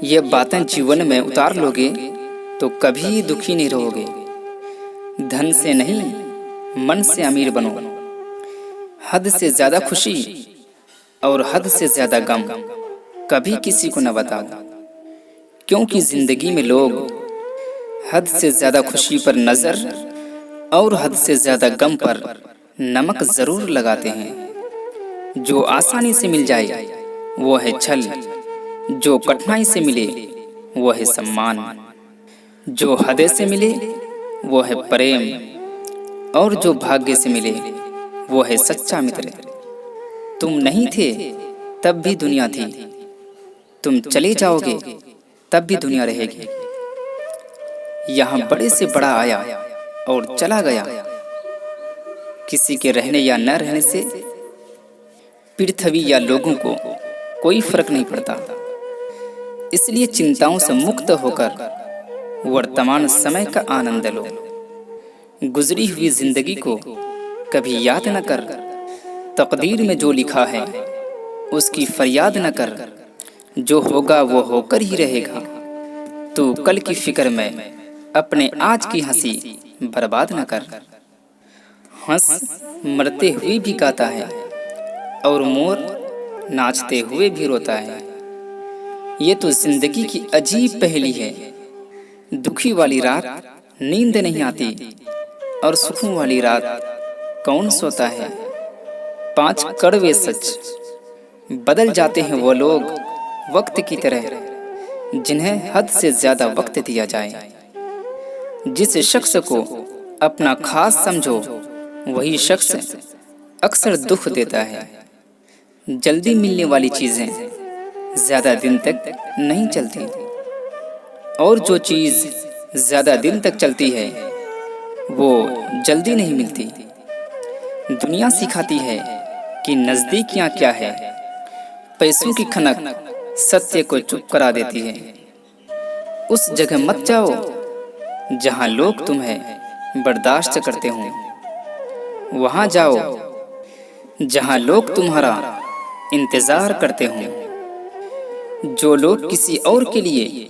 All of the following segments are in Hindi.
ये बातें जीवन में उतार लोगे तो कभी दुखी नहीं रहोगे। धन से नहीं, मन से अमीर बनो। हद से ज्यादा खुशी और हद से ज्यादा गम कभी किसी को न बताओ, क्योंकि जिंदगी में लोग हद से ज्यादा खुशी पर नजर और हद से ज्यादा गम पर नमक जरूर लगाते हैं। जो आसानी से मिल जाए वो है छल, जो कठिनाई से मिले वो है सम्मान, जो हद से मिले वो है प्रेम, और जो भाग्य से मिले वो है सच्चा मित्र। तुम नहीं थे तब भी दुनिया थी, तुम चले जाओगे तब भी दुनिया रहेगी। यहाँ बड़े से बड़ा आया और चला गया, किसी के रहने या न रहने से पृथ्वी या लोगों को कोई फर्क नहीं पड़ता। इसलिए चिंताओं से मुक्त होकर वर्तमान समय का आनंद लो। गुजरी हुई जिंदगी को कभी याद न कर, तकदीर में जो लिखा है उसकी फरियाद न कर। जो होगा वो होकर ही रहेगा, तू कल की फिक्र में अपने आज की हंसी बर्बाद न कर। हंस मरते हुए भी गाता है और मोर नाचते हुए भी रोता है। ये तो जिंदगी की अजीब पहेली है। दुखी वाली रात नींद नहीं आती और सुखों वाली रात कौन सोता है। 5 कड़वे सच, बदल जाते हैं वो लोग वक्त की तरह जिन्हें हद से ज्यादा वक्त दिया जाए। जिस शख्स को अपना खास समझो वही शख्स अक्सर दुख देता है। जल्दी मिलने वाली चीजें ज्यादा दिन तक नहीं चलती, और जो चीज ज्यादा दिन तक चलती है वो जल्दी नहीं मिलती। दुनिया सिखाती है कि नजदीकियां क्या है। पैसों की खनक सत्य को चुप करा देती है। उस जगह मत जाओ जहां लोग तुम्हें बर्दाश्त करते हों। वहां जाओ जहां लोग तुम्हारा इंतजार करते हों। जो लोग किसी और के लिए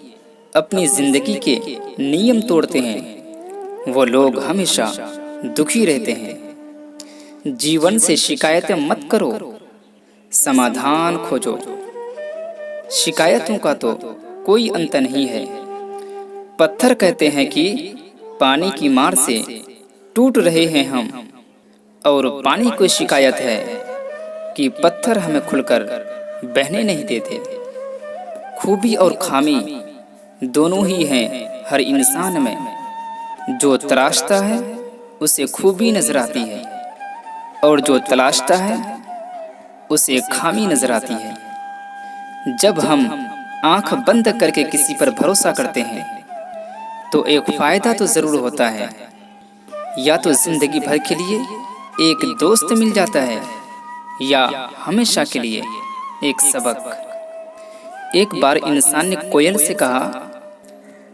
अपनी जिंदगी के नियम तोड़ते हैं वो लोग हमेशा दुखी रहते हैं। जीवन से शिकायतें मत करो, समाधान खोजो। शिकायतों का तो कोई अंत नहीं है। पत्थर कहते हैं कि पानी की मार से टूट रहे हैं हम, और पानी को शिकायत है कि पत्थर हमें खुलकर बहने नहीं देते। खूबी और खामी दोनों ही हैं हर इंसान में। जो तराशता है उसे खूबी नजर आती है, और जो तलाशता है उसे खामी नजर आती है। जब हम आंख बंद करके किसी पर भरोसा करते हैं तो एक फायदा तो जरूर होता है, या तो जिंदगी भर के लिए एक दोस्त मिल जाता है या हमेशा के लिए एक सबक। एक बार इंसान ने कोयल से कहा,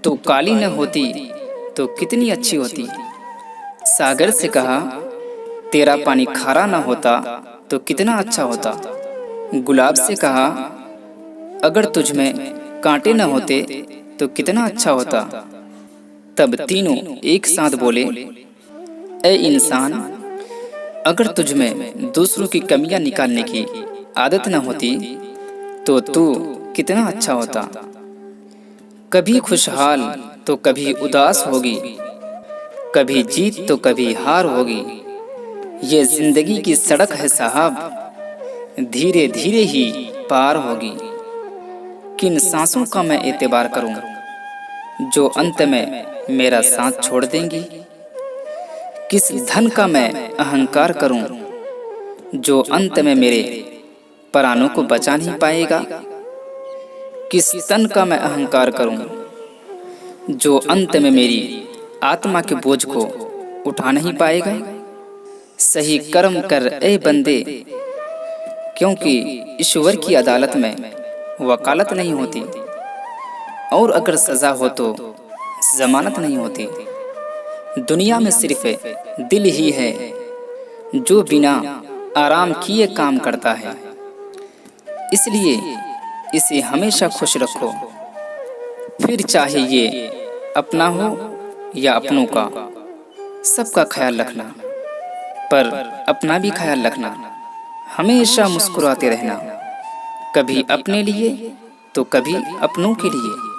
तो काली न होती तो कितनी अच्छी होती। सागर से कहा, तेरा पानी खारा न होता तो कितना अच्छा होता। गुलाब से कहा, अगर तुझ में कांटे न होते तो कितना अच्छा होता। तब तीनों एक साथ बोले, ए इंसान, अगर तुझ में दूसरों की कमियां निकालने की आदत न होती तो तू कितना अच्छा होता। कभी खुशहाल तो कभी उदास होगी, कभी जीत तो कभी हार होगी। ये जिंदगी की सड़क है साहब, धीरे धीरे ही पार होगी। किन सांसों का मैं एतबार करूं जो अंत में मेरा साथ छोड़ देंगी। किस धन का मैं अहंकार करूं जो अंत में मेरे प्राणों को बचा नहीं पाएगा। किस तन का मैं अहंकार करूं जो अंत में मेरी आत्मा के बोझ को उठा नहीं पाएगा। सही कर्म कर ए बंदे, क्योंकि ईश्वर की अदालत में वकालत नहीं होती, और अगर सजा हो तो जमानत नहीं होती। दुनिया में सिर्फ दिल ही है जो बिना आराम किए काम करता है। इसलिए इसे हमेशा खुश रखो फिर चाहे ये अपना हो या अपनों का, सबका ख्याल रखना, पर अपना भी ख्याल रखना। हमेशा मुस्कुराते रहना, कभी अपने लिए तो कभी अपनों के लिए।